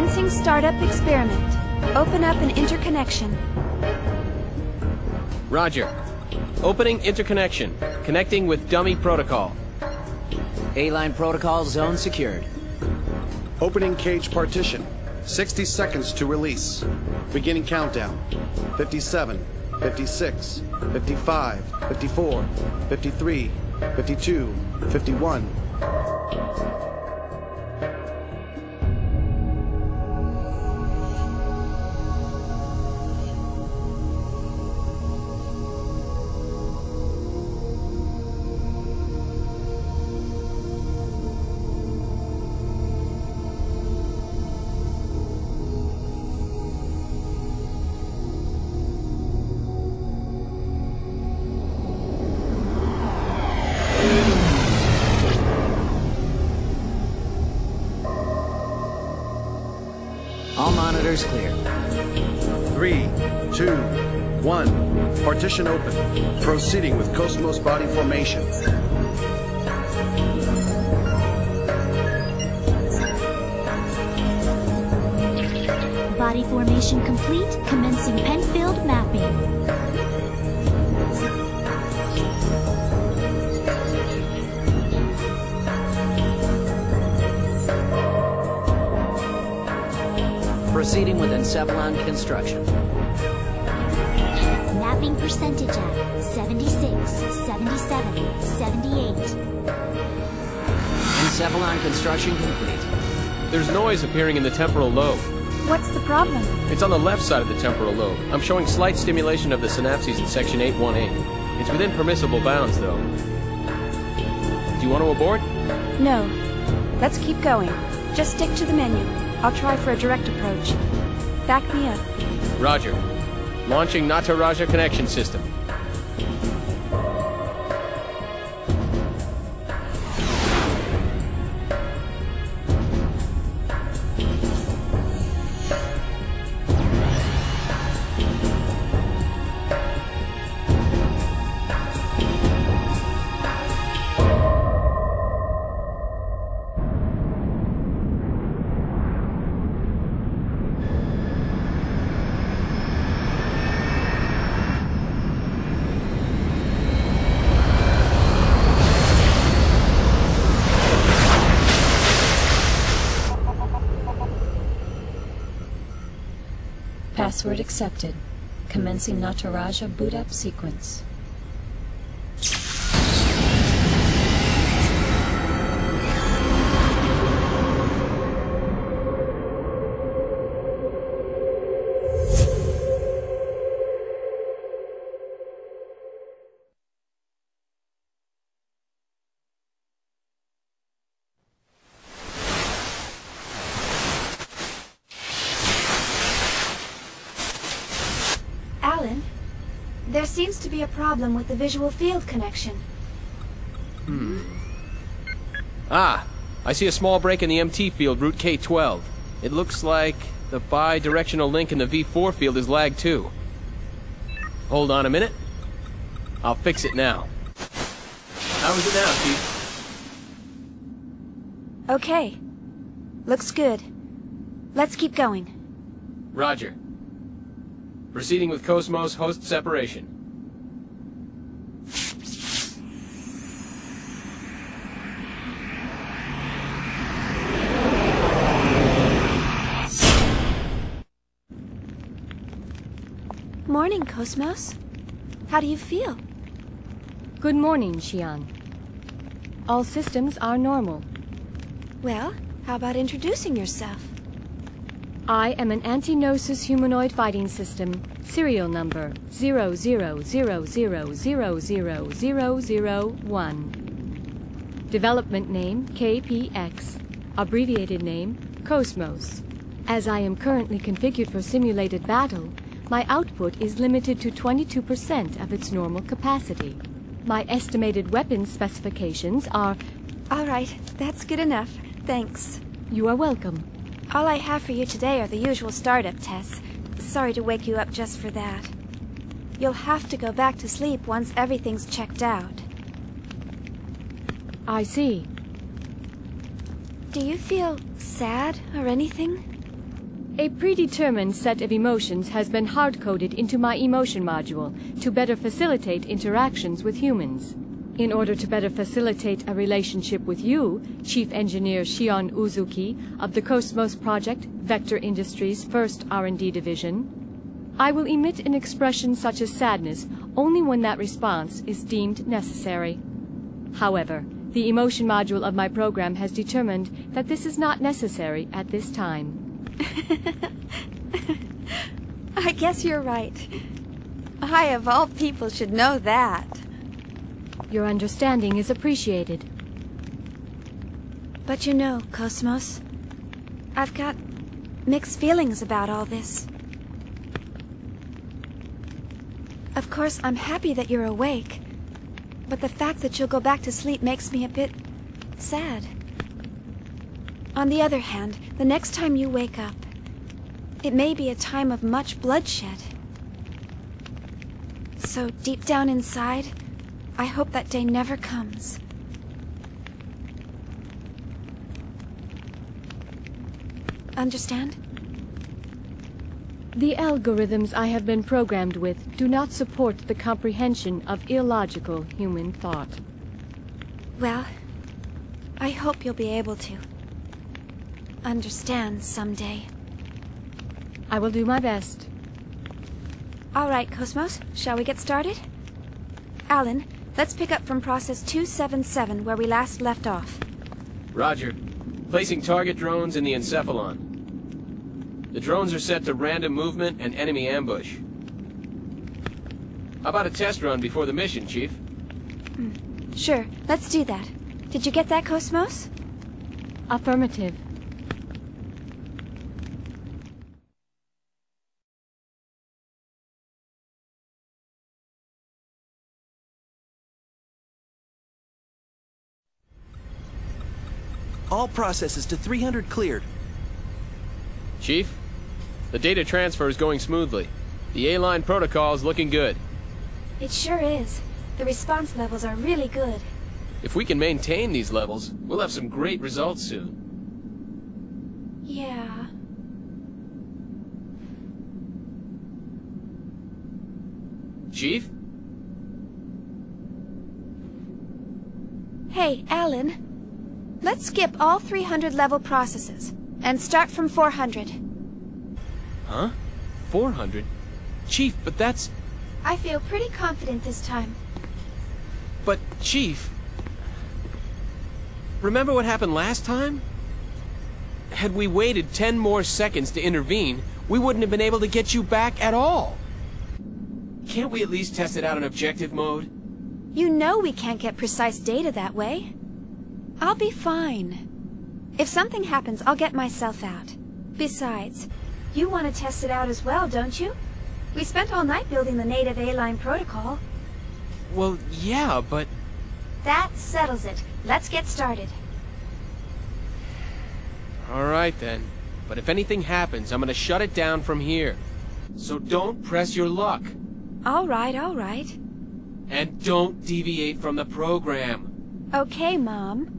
Commencing startup experiment. Open up an interconnection. Roger. Opening interconnection. Connecting with dummy protocol. A-line protocol zone secured. Opening cage partition. 60 seconds to release. Beginning countdown. 57, 56, 55, 54, 53, 52, 51. All monitors clear. 3, 2, 1. Partition open. Proceeding with Cosmos body formation. Body formation complete. Commencing Penfield mapping. Proceeding with encephalon construction. Mapping percentage at 76, 77, 78. Encephalon construction complete. There's noise appearing in the temporal lobe. What's the problem? It's on the left side of the temporal lobe. I'm showing slight stimulation of the synapses in section 818. It's within permissible bounds, though. Do you want to abort? No. Let's keep going. Just stick to the menu. I'll try for a direct approach. Back me up. Roger. Launching Nataraja connection system. Password accepted. Commencing Nataraja boot up sequence. Alan, there seems to be a problem with the visual field connection. Ah, I see a small break in the MT field, route K12. It looks like the bi-directional link in the V4 field is lagged too. Hold on a minute. I'll fix it now. How is it now, Chief? Okay. Looks good. Let's keep going. Roger. Proceeding with Cosmos host separation. Morning, Cosmos. How do you feel? Good morning, Xian. All systems are normal. Well, how about introducing yourself? I am an anti-Gnosis humanoid fighting system, serial number 00000001. Development name KPX, abbreviated name Cosmos. As I am currently configured for simulated battle, my output is limited to 22% of its normal capacity. My estimated weapons specifications are... All right, that's good enough. Thanks. You are welcome. All I have for you today are the usual startup tests. Sorry to wake you up just for that. You'll have to go back to sleep once everything's checked out. I see. Do you feel sad or anything? A predetermined set of emotions has been hard-coded into my emotion module to better facilitate interactions with humans. In order to better facilitate a relationship with you, Chief Engineer Shion Uzuki of the Cosmos Project, Vector Industries' first R&D division, I will emit an expression such as sadness only when that response is deemed necessary. However, the emotion module of my program has determined that this is not necessary at this time. I guess you're right. I, of all people, should know that. Your understanding is appreciated. But you know, Cosmos, I've got mixed feelings about all this. Of course, I'm happy that you're awake, but the fact that you'll go back to sleep makes me a bit sad. On the other hand, the next time you wake up, it may be a time of much bloodshed. So deep down inside, I hope that day never comes. Understand? The algorithms I have been programmed with do not support the comprehension of illogical human thought. Well, I hope you'll be able to understand someday. I will do my best. All right, Cosmos, shall we get started? Alan, let's pick up from process 277 where we last left off. Roger. Placing target drones in the encephalon. The drones are set to random movement and enemy ambush. How about a test run before the mission, Chief? Sure, let's do that. Did you get that, Cosmos? Affirmative. All processes to 300 cleared. Chief, the data transfer is going smoothly. The A-line protocol is looking good. It sure is. The response levels are really good. If we can maintain these levels, we'll have some great results soon. Yeah. Chief? Hey, Alan. Let's skip all 300 level processes and start from 400. Huh? 400? Chief, but that's... I feel pretty confident this time. But, Chief... Remember what happened last time? Had we waited 10 more seconds to intervene, we wouldn't have been able to get you back at all. Can't we at least test it out in objective mode? You know we can't get precise data that way. I'll be fine. If something happens, I'll get myself out. Besides, you want to test it out as well, don't you? We spent all night building the native A-line protocol. Well, yeah, but... That settles it. Let's get started. All right, then. But if anything happens, I'm gonna shut it down from here. So don't press your luck. All right, all right. And don't deviate from the program. Okay, Mom.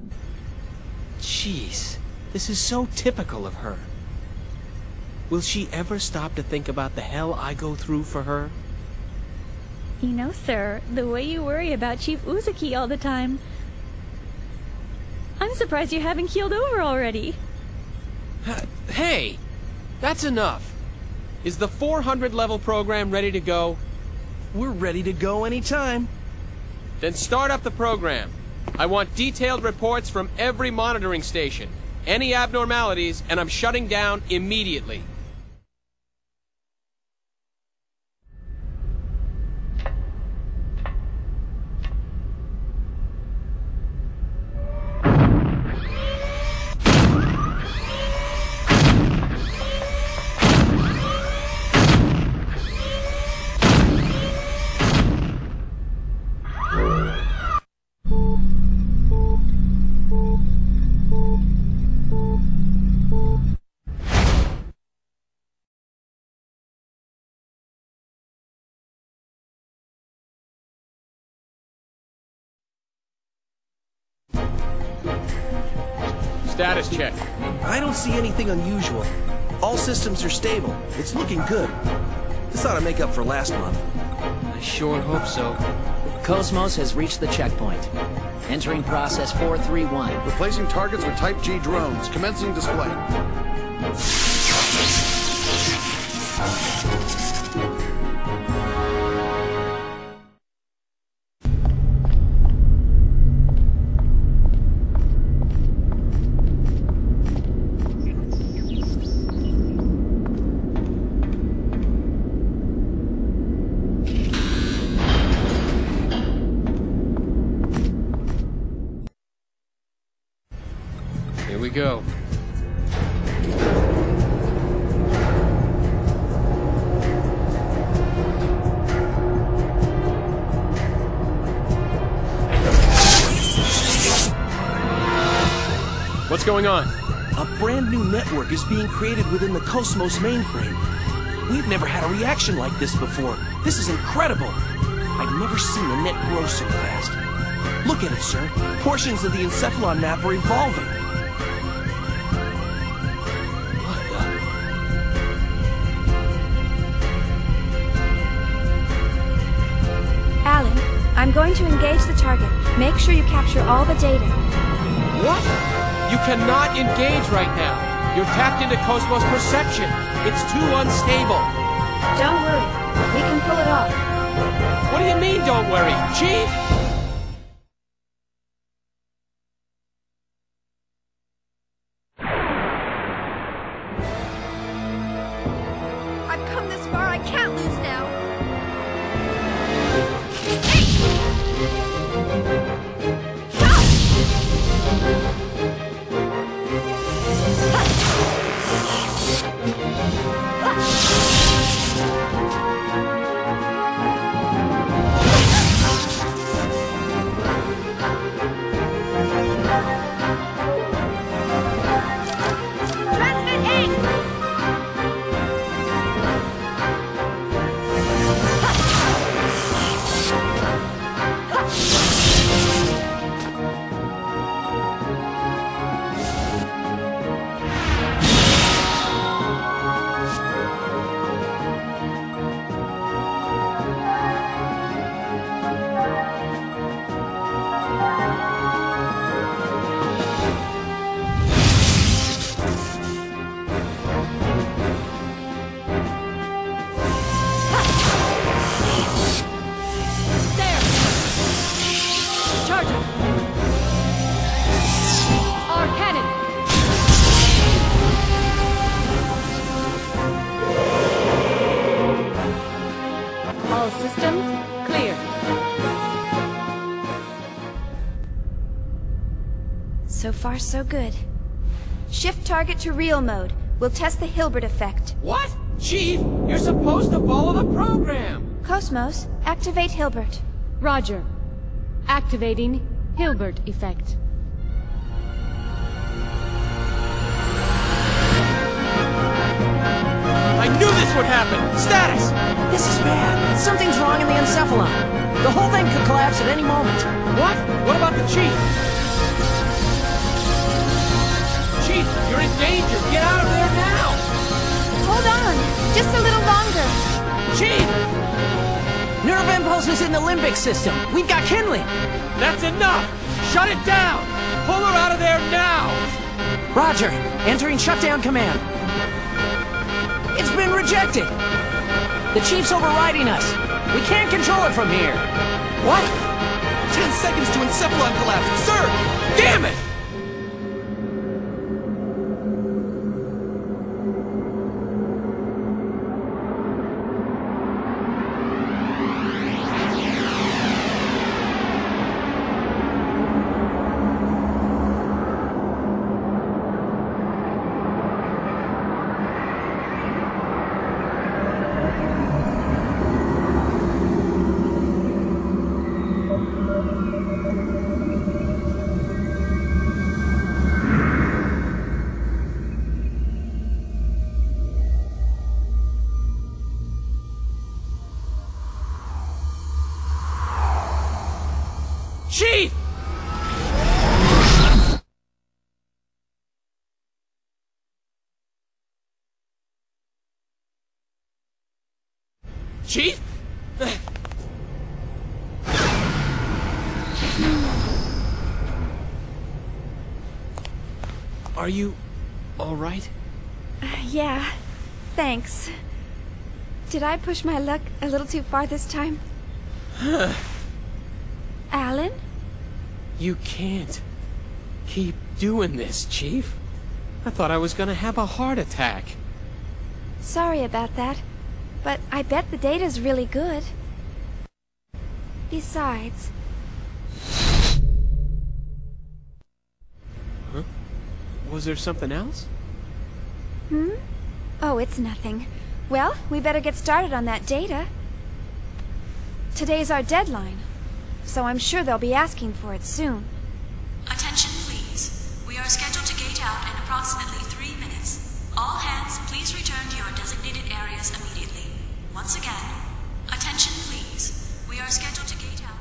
Jeez, this is so typical of her. Will she ever stop to think about the hell I go through for her? You know, sir, the way you worry about Chief Uzuki all the time, I'm surprised you haven't keeled over already. Hey, that's enough. Is the 400 level program ready to go? We're ready to go anytime. Then start up the program. I want detailed reports from every monitoring station. Any abnormalities, and I'm shutting down immediately. Status check. I don't see anything unusual. All systems are stable. It's looking good. This ought to make up for last month. I sure hope so. Cosmos has reached the checkpoint. Entering process 431. Replacing targets with Type G drones. Commencing display. Here we go. What's going on? A brand new network is being created within the Cosmos mainframe. We've never had a reaction like this before. This is incredible. I've never seen the net grow so fast. Look at it, sir. Portions of the encephalon map are evolving. What the? Alan, I'm going to engage the target. Make sure you capture all the data. What? You cannot engage right now. You're tapped into Cosmos perception. It's too unstable. Don't worry. We can pull it off. What do you mean, don't worry? Chief? I've come this far. I can't lose now. So far, so good. Shift target to real mode. We'll test the Hilbert effect. What? Chief, you're supposed to follow the program! Cosmos, activate Hilbert. Roger. Activating Hilbert effect. I knew this would happen! Status! This is bad. Something's wrong in the encephalon. The whole thing could collapse at any moment. What? What about the Chief? Chief, you're in danger! Get out of there now! Hold on! Just a little longer! Chief! Nerve impulse is in the limbic system. We've got kindling. That's enough! Shut it down! Pull her out of there now! Roger. Entering shutdown command. It's been rejected. The Chief's overriding us. We can't control it from here. What? 10 seconds to encephalon collapse. Sir! Damn it! Chief! Chief? Are you all right? Yeah, thanks. Did I push my luck a little too far this time? Alan? You can't keep doing this, Chief. I thought I was gonna have a heart attack. Sorry about that, but I bet the data's really good. Besides... Huh? Was there something else? Oh, it's nothing. Well, we better get started on that data. Today's our deadline, so I'm sure they'll be asking for it soon. Attention, please. We are scheduled to gate out in approximately 3 minutes. All hands, please return to your designated areas immediately. Once again, attention, please. We are scheduled to gate out.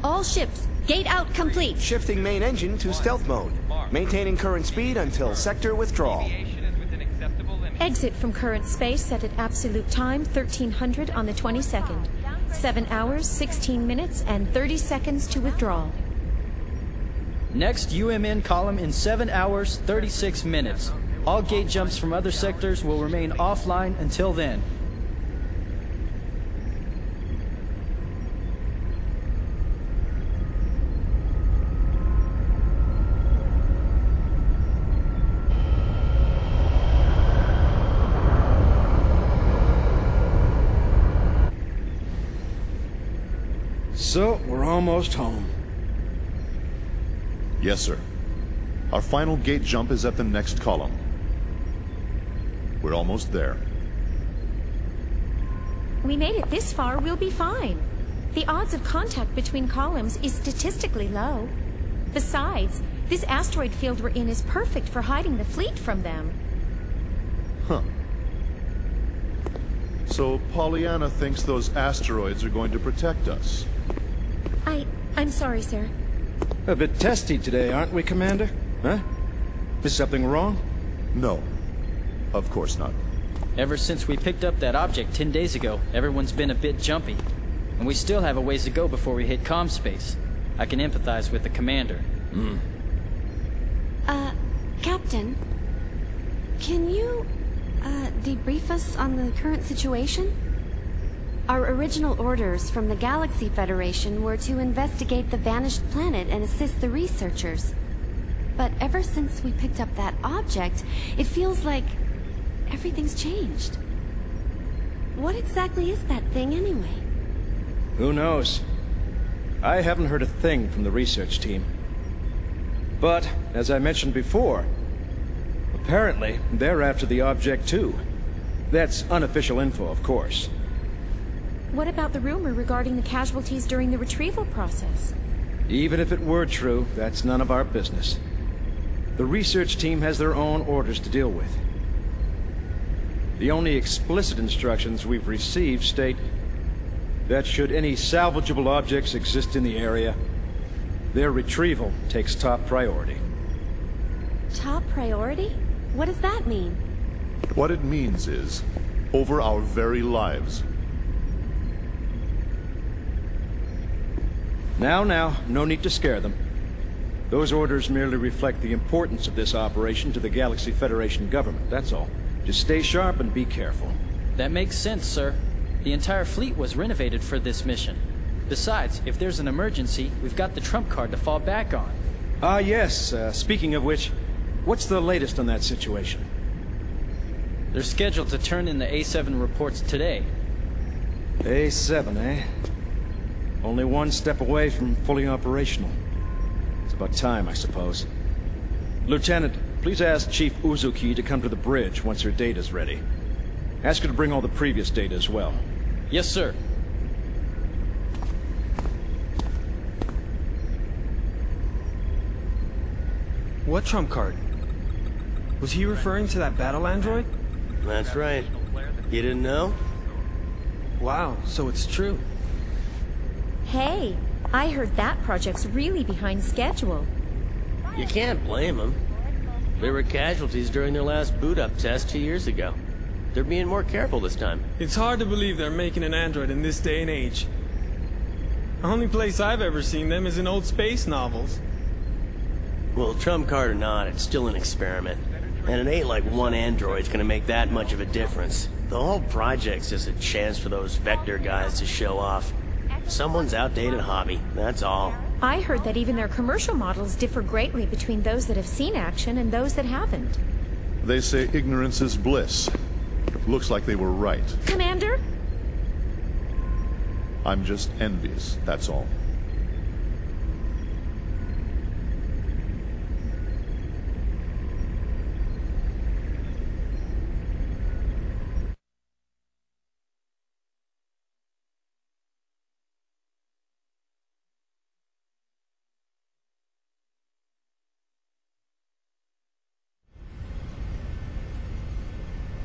All ships, gate out complete. Shifting main engine to stealth mode. Maintaining current speed until sector withdrawal. Exit from current space set at absolute time 1300 on the 22nd. 7 hours, 16 minutes, and 30 seconds to withdrawal. Next UMN column in 7 hours, 36 minutes. All gate jumps from other sectors will remain offline until then. So, we're almost home. Yes, sir. Our final gate jump is at the next column. We're almost there. We made it this far, we'll be fine. The odds of contact between columns is statistically low. Besides, this asteroid field we're in is perfect for hiding the fleet from them. Huh. So Pollyanna thinks those asteroids are going to protect us. I'm sorry, sir. A bit testy today, aren't we, Commander? Huh? Is something wrong? No. Of course not. Ever since we picked up that object 10 days ago, everyone's been a bit jumpy. And we still have a ways to go before we hit comm space. I can empathize with the Commander. Captain, can you, debrief us on the current situation? Our original orders from the Galaxy Federation were to investigate the vanished planet and assist the researchers. But ever since we picked up that object, it feels like everything's changed. What exactly is that thing anyway? Who knows? I haven't heard a thing from the research team. But, as I mentioned before, apparently they're after the object too. That's unofficial info, of course. What about the rumor regarding the casualties during the retrieval process? Even if it were true, that's none of our business. The research team has their own orders to deal with. The only explicit instructions we've received state that should any salvageable objects exist in the area, their retrieval takes top priority. Top priority? What does that mean? What it means is, over our very lives. Now, no need to scare them. Those orders merely reflect the importance of this operation to the Galaxy Federation government, that's all. Just stay sharp and be careful. That makes sense, sir. The entire fleet was renovated for this mission. Besides, if there's an emergency, we've got the trump card to fall back on. Ah, yes. Speaking of which, what's the latest on that situation? They're scheduled to turn in the A7 reports today. A7, eh? Only one step away from fully operational. It's about time, I suppose. Lieutenant, please ask Chief Uzuki to come to the bridge once her data's ready. Ask her to bring all the previous data as well. Yes, sir. What trump card? Was he referring to that battle android? That's right. You didn't know? Wow, so it's true. Hey, I heard that project's really behind schedule. You can't blame them. They were casualties during their last boot-up test 2 years ago. They're being more careful this time. It's hard to believe they're making an android in this day and age. The only place I've ever seen them is in old space novels. Well, trump card or not, it's still an experiment. And it ain't like one android's gonna make that much of a difference. The whole project's just a chance for those Vector guys to show off. Someone's outdated hobby, that's all. I heard that even their commercial models differ greatly between those that have seen action and those that haven't. They say ignorance is bliss. Looks like they were right. Commander? I'm just envious, that's all.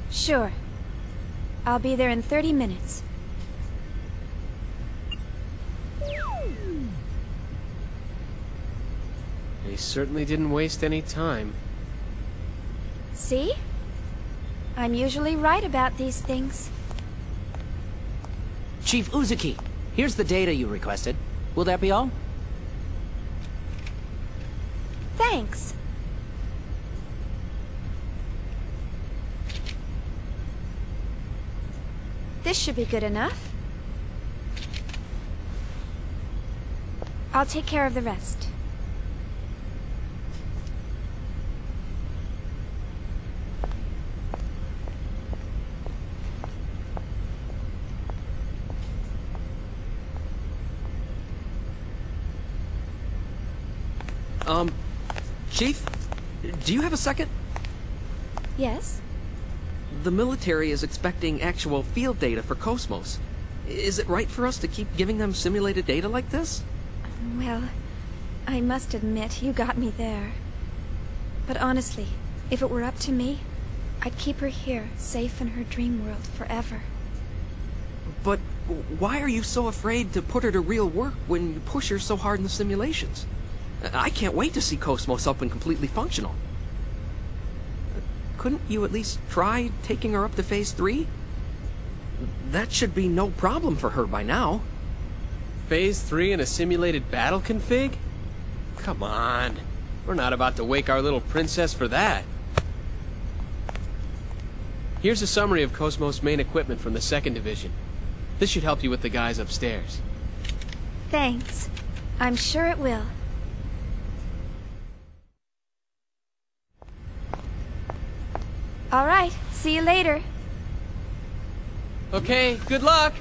Sure. I'll be there in 30 minutes. They certainly didn't waste any time. See? I'm usually right about these things. Chief Uzuki, here's the data you requested. Will that be all? Thanks. This should be good enough. I'll take care of the rest. Chief? Do you have a second? Yes? The military is expecting actual field data for Cosmos. Is it right for us to keep giving them simulated data like this? Well, I must admit, you got me there. But honestly, if it were up to me, I'd keep her here, safe in her dream world forever. But why are you so afraid to put her to real work when you push her so hard in the simulations? I can't wait to see Cosmos up and completely functional. Couldn't you at least try taking her up to Phase 3? That should be no problem for her by now. Phase 3 in a simulated battle config? Come on. We're not about to wake our little princess for that. Here's a summary of Cosmos' main equipment from the 2nd Division. This should help you with the guys upstairs. Thanks. I'm sure it will. All right, see you later. Okay, good luck!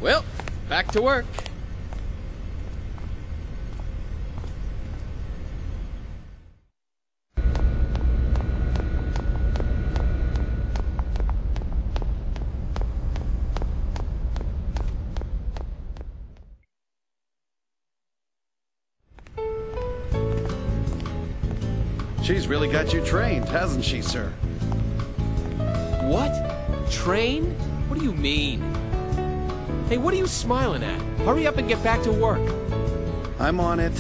Well, back to work. She's really got you trained, hasn't she, sir? What? Train? What do you mean? Hey, what are you smiling at? Hurry up and get back to work. I'm on it.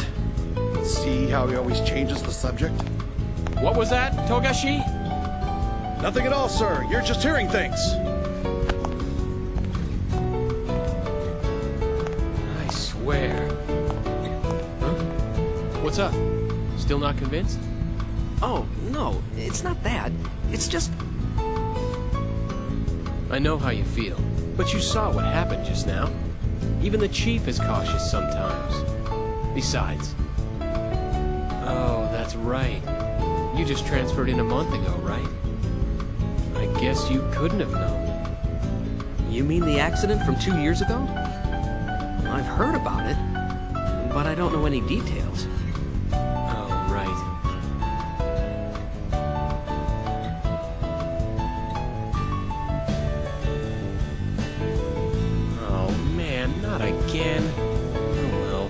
See how he always changes the subject? What was that, Togashi? Nothing at all, sir. You're just hearing things. I swear. Huh? What's up? Still not convinced? Oh, no, it's not that. It's just... I know how you feel, but you saw what happened just now. Even the chief is cautious sometimes. Besides... Oh, that's right. You just transferred in a month ago, right? I guess you couldn't have known. You mean the accident from 2 years ago? I've heard about it, but I don't know any details. Oh, right. Oh, man, not again. Oh, well.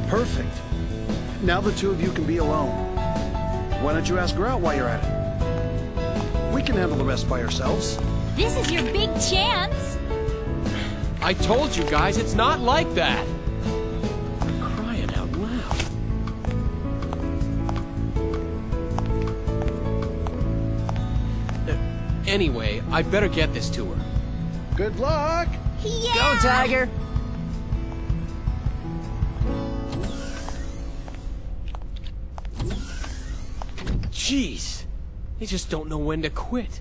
Perfect. Now the two of you can be alone. Why don't you ask her out while you're at it? We can handle the rest by ourselves. This is your big chance. I told you guys, it's not like that. Crying out loud. Anyway, I better get this to her. Good luck. Yeah. Go, Tiger. Jeez, they just don't know when to quit.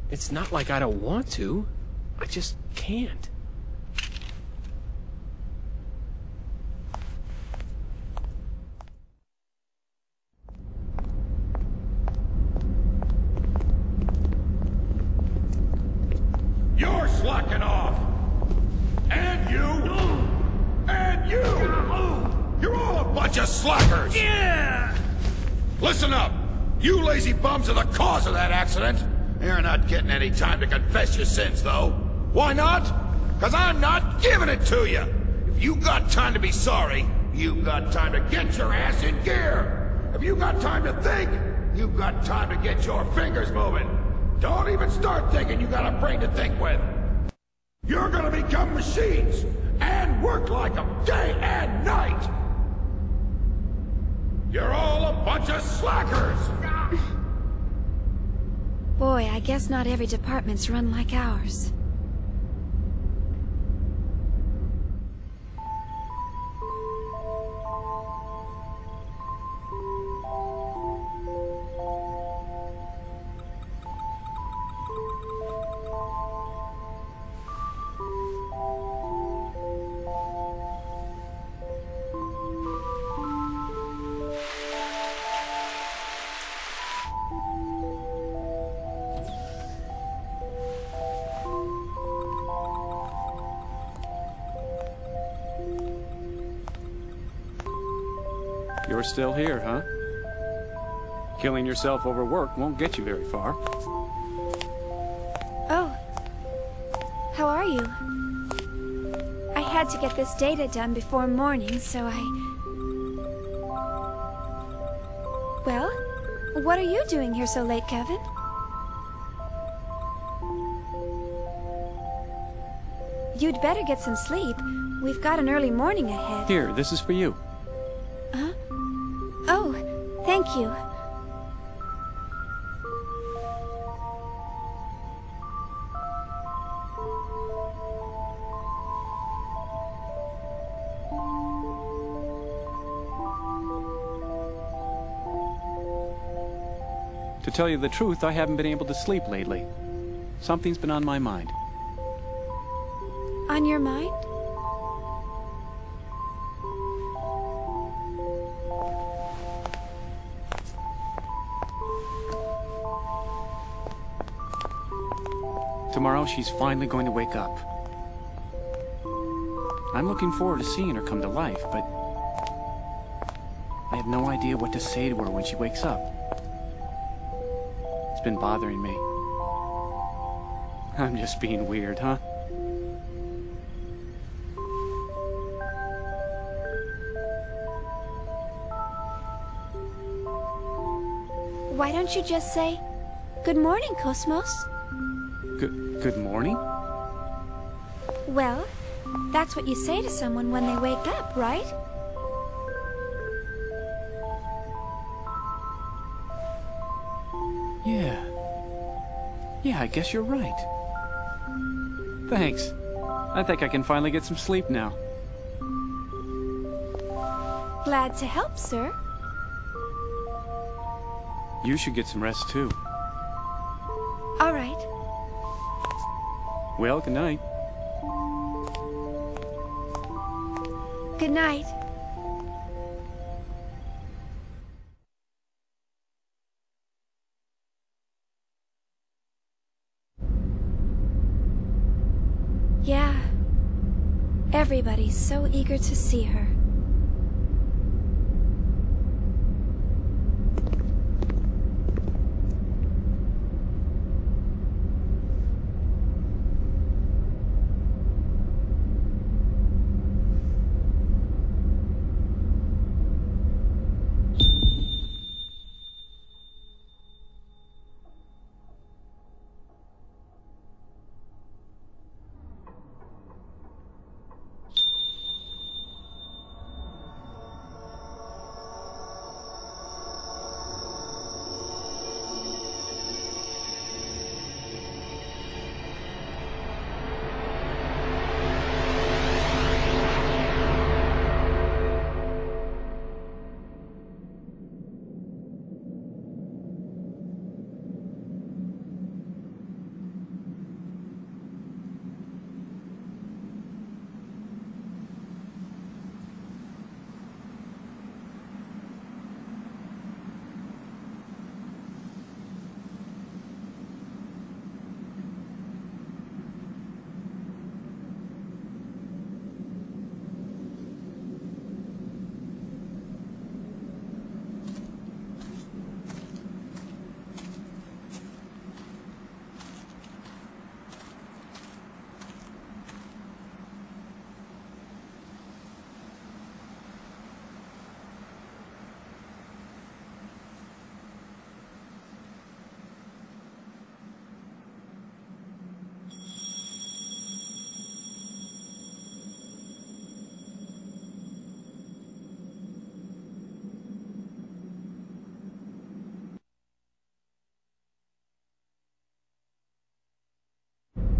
It's not like I don't want to. I just can't. You're slacking off! And you! And you! You're all a bunch of slackers! Yeah! Listen up! You lazy bums are the cause of that accident! You're not getting any time to confess your sins, though. Why not? Because I'm not giving it to you! If you got time to be sorry, you've got time to get your ass in gear! If you got time to think, you've got time to get your fingers moving! Don't even start thinking you got a brain to think with! You're gonna become machines! And work like them day and night! You're all a bunch of slackers! Boy, I guess not every department's run like ours. You're still here, huh? Killing yourself over work won't get you very far. Oh. How are you? I had to get this data done before morning, so I... Well, what are you doing here so late, Kevin? You'd better get some sleep. We've got an early morning ahead. Here, this is for you. Huh? Oh, thank you. To tell you the truth, I haven't been able to sleep lately. Something's been on my mind. On your mind? Tomorrow she's finally going to wake up. I'm looking forward to seeing her come to life, but I have no idea what to say to her when she wakes up. It's been bothering me. I'm just being weird, huh? Why don't you just say, "Good morning, Cosmos"? Good morning? Well, that's what you say to someone when they wake up, right? Yeah, I guess you're right. Thanks. I think I can finally get some sleep now. Glad to help, sir. You should get some rest too. All right. Well, good night. Good night. Yeah. Everybody's so eager to see her.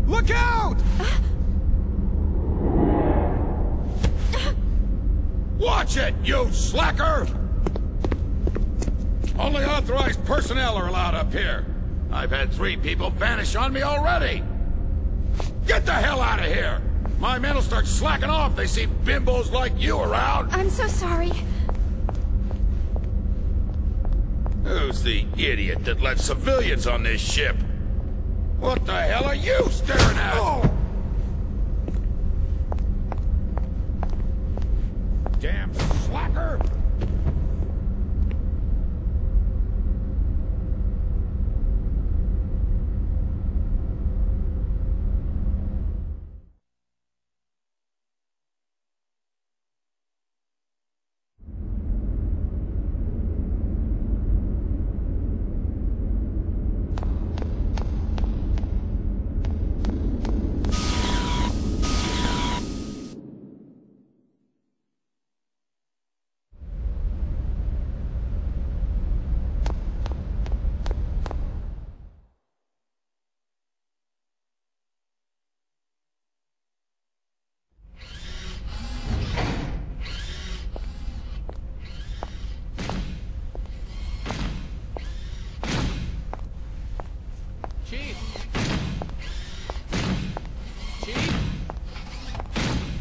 Look out! Watch it, you slacker! Only authorized personnel are allowed up here. I've had 3 people vanish on me already. Get the hell out of here! My men will start slacking off if they see bimbos like you around. I'm so sorry. Who's the idiot that let civilians on this ship? What the hell are you staring at? Oh. Damn slacker!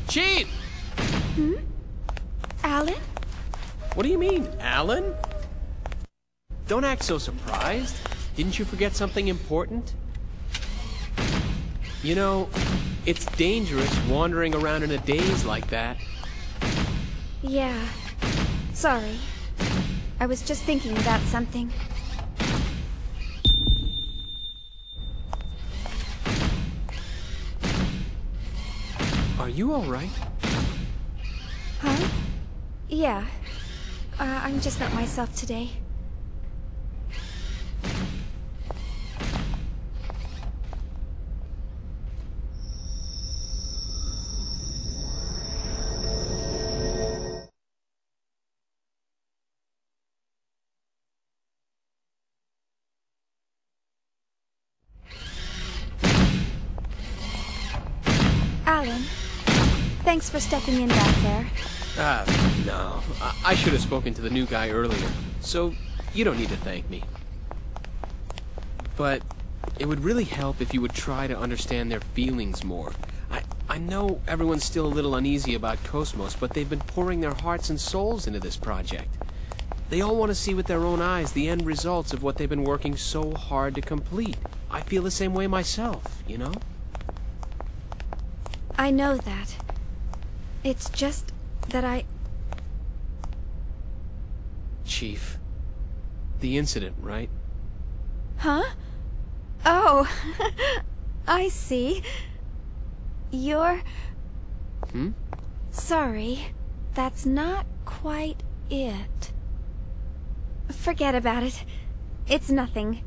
Chief! Hmm? Alan? What do you mean, Alan? Don't act so surprised. Didn't you forget something important? You know, it's dangerous wandering around in a daze like that. Yeah. Sorry. I was just thinking about something. Are you all right? Huh? Yeah. I'm just not myself today. Alan, thanks for stepping in back there. No. I should have spoken to the new guy earlier, so you don't need to thank me. But it would really help if you would try to understand their feelings more. I know everyone's still a little uneasy about Cosmos, but they've been pouring their hearts and souls into this project. They all want to see with their own eyes the end results of what they've been working so hard to complete. I feel the same way myself, you know? I know that. It's just that Chief, the incident, right? Huh? Oh, I see. You're... Sorry, that's not quite it. Forget about it. It's nothing.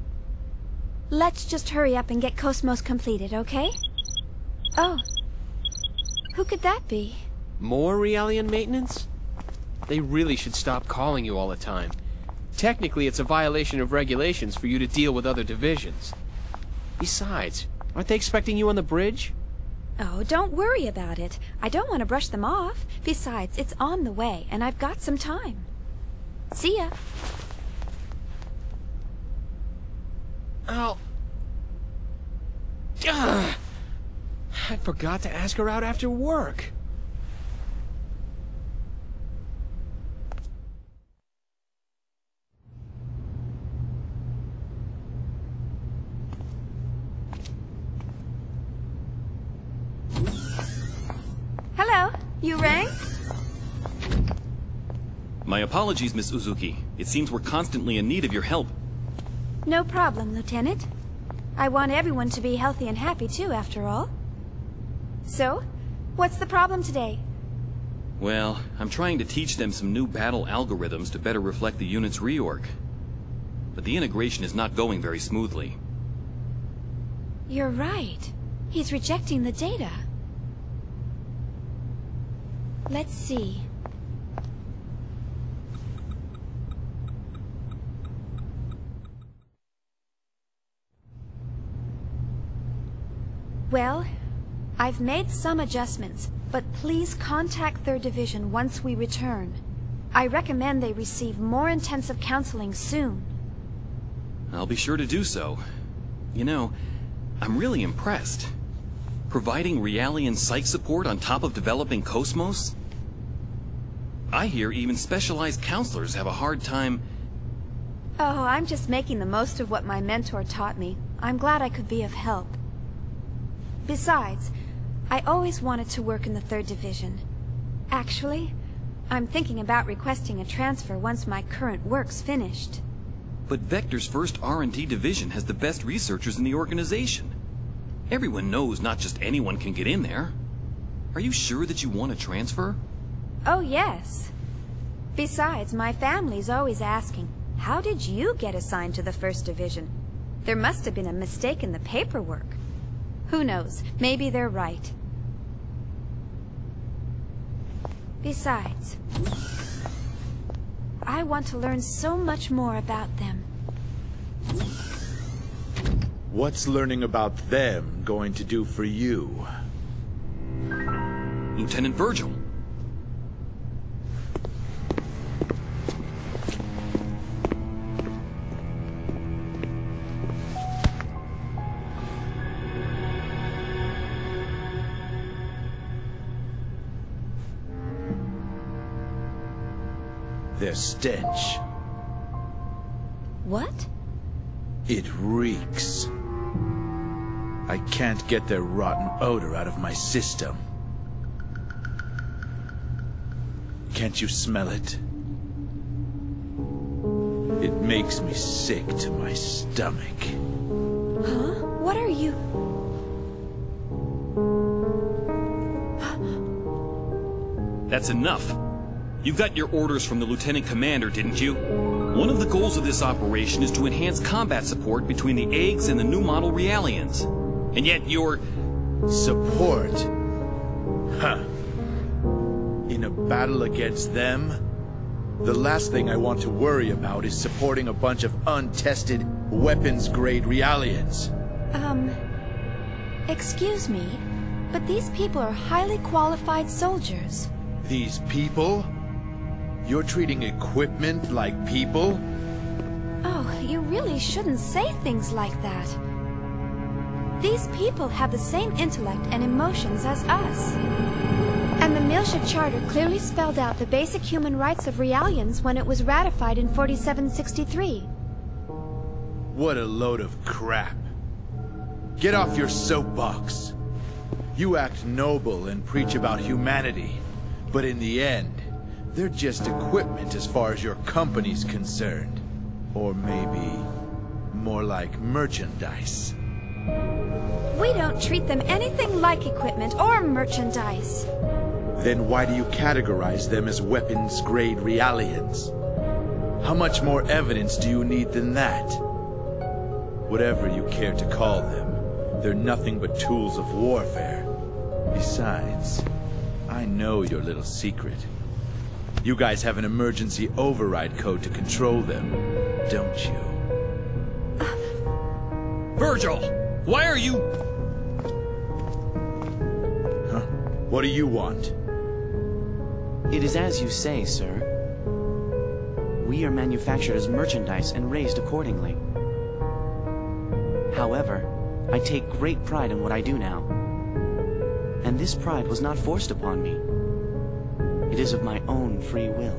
Let's just hurry up and get Cosmos completed, okay? Oh. Who could that be? More Realian maintenance? They really should stop calling you all the time. Technically, it's a violation of regulations for you to deal with other divisions. Besides, aren't they expecting you on the bridge? Oh, don't worry about it. I don't want to brush them off. Besides, it's on the way, and I've got some time. See ya. Oh. Ugh. I forgot to ask her out after work. Hello, you rang? My apologies, Miss Uzuki. It seems we're constantly in need of your help. No problem, Lieutenant. I want everyone to be healthy and happy too, after all. So, what's the problem today? Well, I'm trying to teach them some new battle algorithms to better reflect the unit's reorg. But the integration is not going very smoothly. You're right. He's rejecting the data. Let's see. Well, I've made some adjustments, but please contact 3rd Division once we return. I recommend they receive more intensive counseling soon. I'll be sure to do so. You know, I'm really impressed. Providing Realian psych support on top of developing Cosmos? I hear even specialized counselors have a hard time... Oh, I'm just making the most of what my mentor taught me. I'm glad I could be of help. Besides, I always wanted to work in the 3rd Division. Actually, I'm thinking about requesting a transfer once my current work's finished. But Vector's first R&D division has the best researchers in the organization. Everyone knows not just anyone can get in there. Are you sure that you want to transfer? Oh, yes. Besides, my family's always asking, how did you get assigned to the 1st Division? There must have been a mistake in the paperwork. Who knows? Maybe they're right. Besides, I want to learn so much more about them. What's learning about them going to do for you? Lieutenant Virgil. Their stench. What? It reeks. I can't get their rotten odor out of my system. Can't you smell it? It makes me sick to my stomach. Huh? What are you... That's enough. You got your orders from the Lieutenant Commander, didn't you? One of the goals of this operation is to enhance combat support between the eggs and the new model Realians. And yet you're... Support? Huh. In a battle against them? The last thing I want to worry about is supporting a bunch of untested, weapons-grade Realians. Excuse me. But these people are highly qualified soldiers. These people? You're treating equipment like people? Oh, you really shouldn't say things like that. These people have the same intellect and emotions as us. And the Miltia Charter clearly spelled out the basic human rights of Realians when it was ratified in 4763. What a load of crap. Get off your soapbox. You act noble and preach about humanity, but in the end, they're just equipment as far as your company's concerned. Or maybe more like merchandise. We don't treat them anything like equipment or merchandise. Then why do you categorize them as weapons-grade Realians? How much more evidence do you need than that? Whatever you care to call them, they're nothing but tools of warfare. Besides, I know your little secret. You guys have an emergency override code to control them, don't you? Virgil! Why are you... Huh? What do you want? It is as you say, sir. We are manufactured as merchandise and raised accordingly. However, I take great pride in what I do now. And this pride was not forced upon me. It is of my own free will.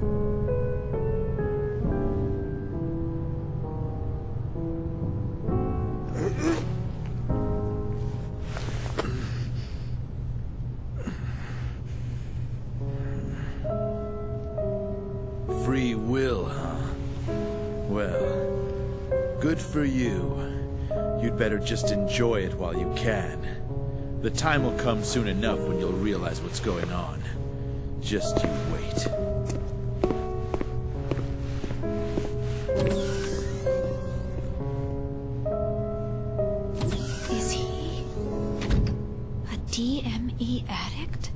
Free will, huh? Well, good for you. You'd better just enjoy it while you can. The time will come soon enough when you'll realize what's going on. Just you wait. Is he a DME addict?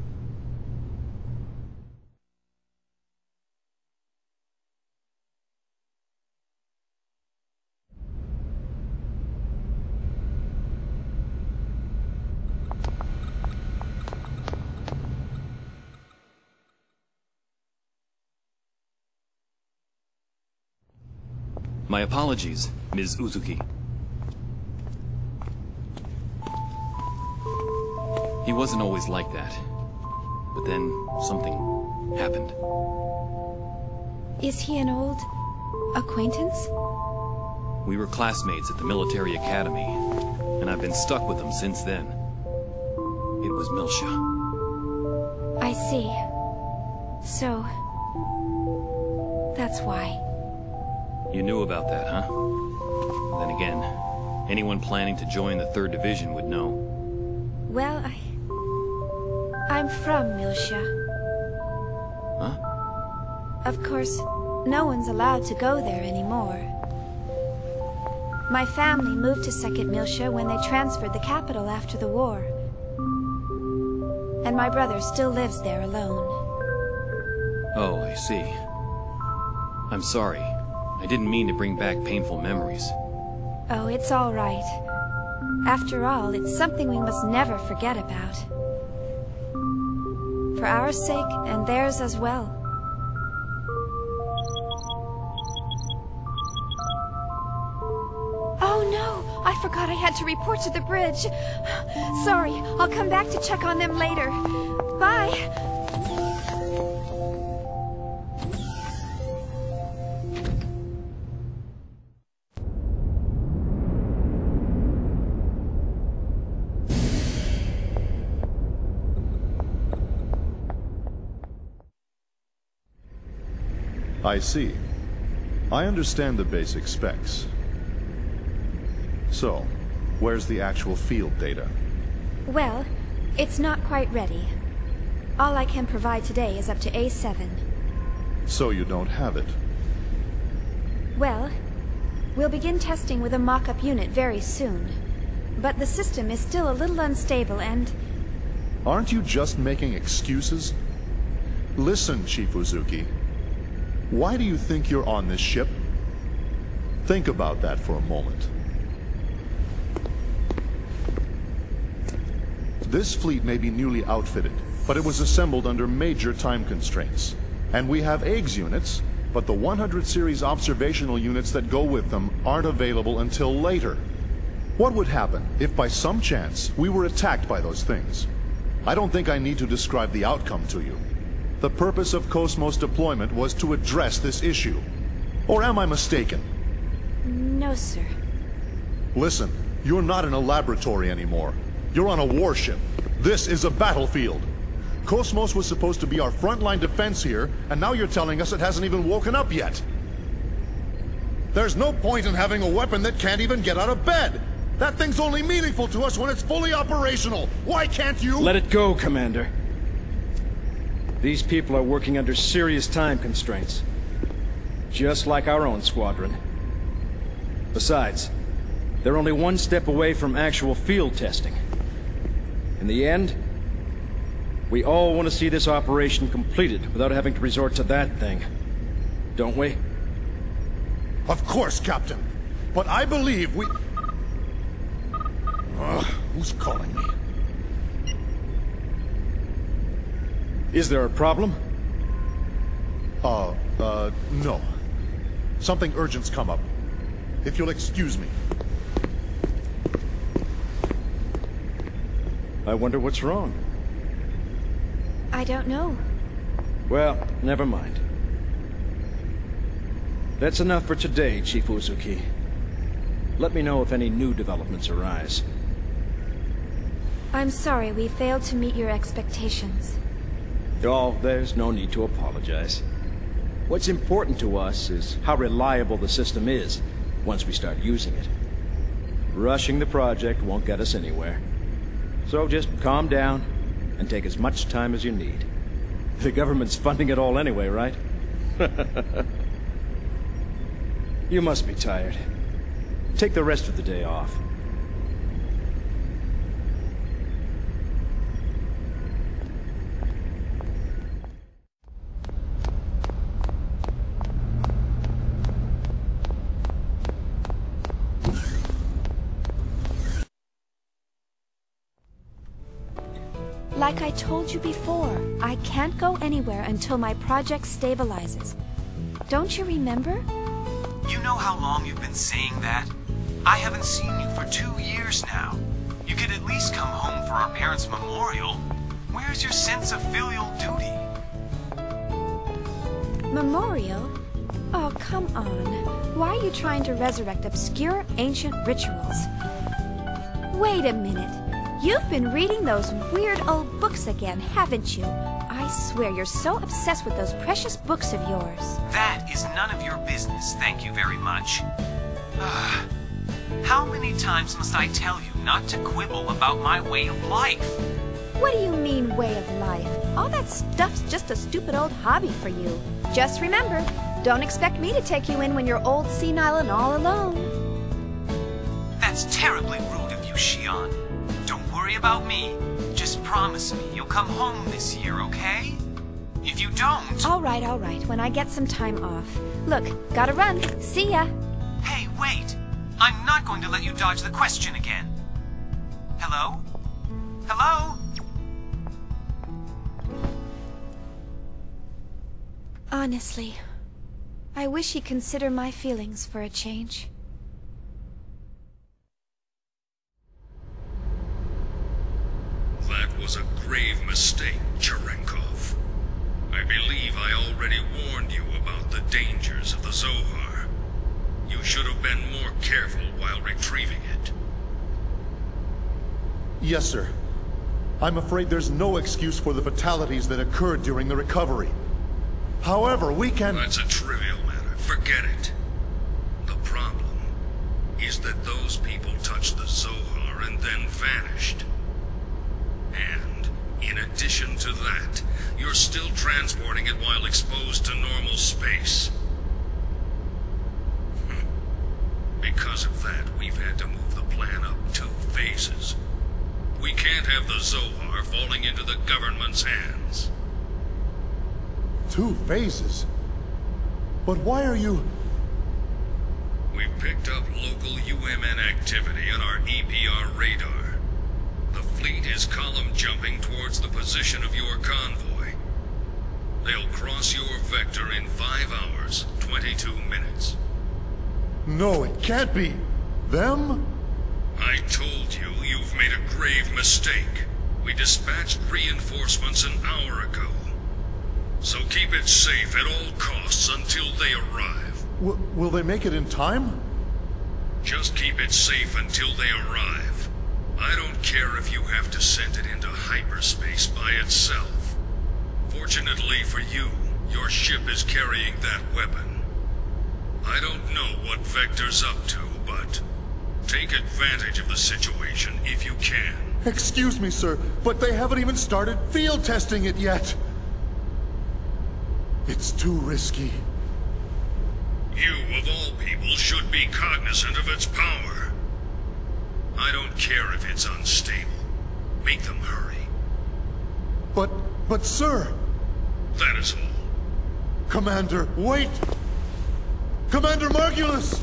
My apologies, Ms. Uzuki. He wasn't always like that. But then, something happened. Is he an old acquaintance? We were classmates at the military academy, and I've been stuck with him since then. It was Miltia. I see. So... that's why. You knew about that, huh? Then again, anyone planning to join the 3rd Division would know. Well, I'm from Miltia. Huh? Of course, no one's allowed to go there anymore. My family moved to 2nd Miltia when they transferred the capital after the war. And my brother still lives there alone. Oh, I see. I'm sorry. I didn't mean to bring back painful memories. Oh, it's all right. After all, it's something we must never forget about. For our sake and theirs as well. Oh no! I forgot I had to report to the bridge. Sorry, I'll come back to check on them later. Bye! I see. I understand the basic specs. So, where's the actual field data? Well, it's not quite ready. All I can provide today is up to A7. So you don't have it? Well, we'll begin testing with a mock-up unit very soon. But the system is still a little unstable and... Aren't you just making excuses? Listen, Chief Uzuki. Why do you think you're on this ship? Think about that for a moment. This fleet may be newly outfitted, but it was assembled under major time constraints. And we have Eggs units, but the 100 series observational units that go with them aren't available until later. What would happen if by some chance we were attacked by those things? I don't think I need to describe the outcome to you. The purpose of Cosmos deployment was to address this issue. Or am I mistaken? No, sir. Listen, you're not in a laboratory anymore. You're on a warship. This is a battlefield. Cosmos was supposed to be our frontline defense here, and now you're telling us it hasn't even woken up yet. There's no point in having a weapon that can't even get out of bed. That thing's only meaningful to us when it's fully operational. Why can't you— Let it go, Commander. These people are working under serious time constraints. Just like our own squadron. Besides, they're only one step away from actual field testing. In the end, we all want to see this operation completed without having to resort to that thing. Don't we? Of course, Captain. But I believe we— who's calling me? Is there a problem? No. Something urgent's come up. If you'll excuse me. I wonder what's wrong. I don't know. Well, never mind. That's enough for today, Chief Uzuki. Let me know if any new developments arise. I'm sorry we failed to meet your expectations. Oh, there's no need to apologize. What's important to us is how reliable the system is once we start using it. Rushing the project won't get us anywhere. So just calm down and take as much time as you need. The government's funding it all anyway, right? You must be tired. Take the rest of the day off. Like I told you before, I can't go anywhere until my project stabilizes. Don't you remember? You know how long you've been saying that? I haven't seen you for 2 years now. You could at least come home for our parents' memorial. Where's your sense of filial duty? Memorial? Oh, come on. Why are you trying to resurrect obscure ancient rituals? Wait a minute. You've been reading those weird old books again, haven't you? I swear you're so obsessed with those precious books of yours. That is none of your business, thank you very much. How many times must I tell you not to quibble about my way of life? What do you mean, way of life? All that stuff's just a stupid old hobby for you. Just remember, don't expect me to take you in when you're old, senile, and all alone. That's terribly rude of you, Shion. Don't worry about me. Just promise me you'll come home this year, okay? If you don't... All right, when I get some time off. Look, gotta run. See ya. Hey, wait! I'm not going to let you dodge the question again. Hello? Hello? Honestly, I wish he'd consider my feelings for a change. That was a grave mistake, Cherenkov. I believe I already warned you about the dangers of the Zohar. You should have been more careful while retrieving it. Yes, sir. I'm afraid there's no excuse for the fatalities that occurred during the recovery. However, we can... That's a trivial matter. Forget it. The problem is that those people touched the Zohar and then vanished. And, in addition to that, you're still transporting it while exposed to normal space. Because of that, we've had to move the plan up 2 phases. We can't have the Zohar falling into the government's hands. 2 phases? But why are you... We've picked up local UMN activity on our EPR radar. The fleet is column jumping towards the position of your convoy. They'll cross your vector in 5 hours, 22 minutes. No, it can't be. Them? I told you, you've made a grave mistake. We dispatched reinforcements an hour ago. So keep it safe at all costs until they arrive. Will they make it in time? Just keep it safe until they arrive. I don't care if you have to send it into hyperspace by itself. Fortunately for you, your ship is carrying that weapon. I don't know what Vector's up to, but take advantage of the situation if you can. Excuse me, sir, but they haven't even started field testing it yet. It's too risky. You, of all people, should be cognizant of its power. I don't care if it's unstable. Make them hurry. But sir... That is all. Commander, wait! Commander Margulis!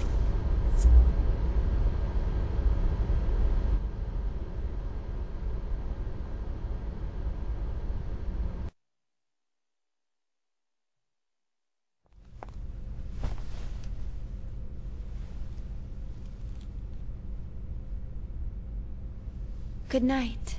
Good night.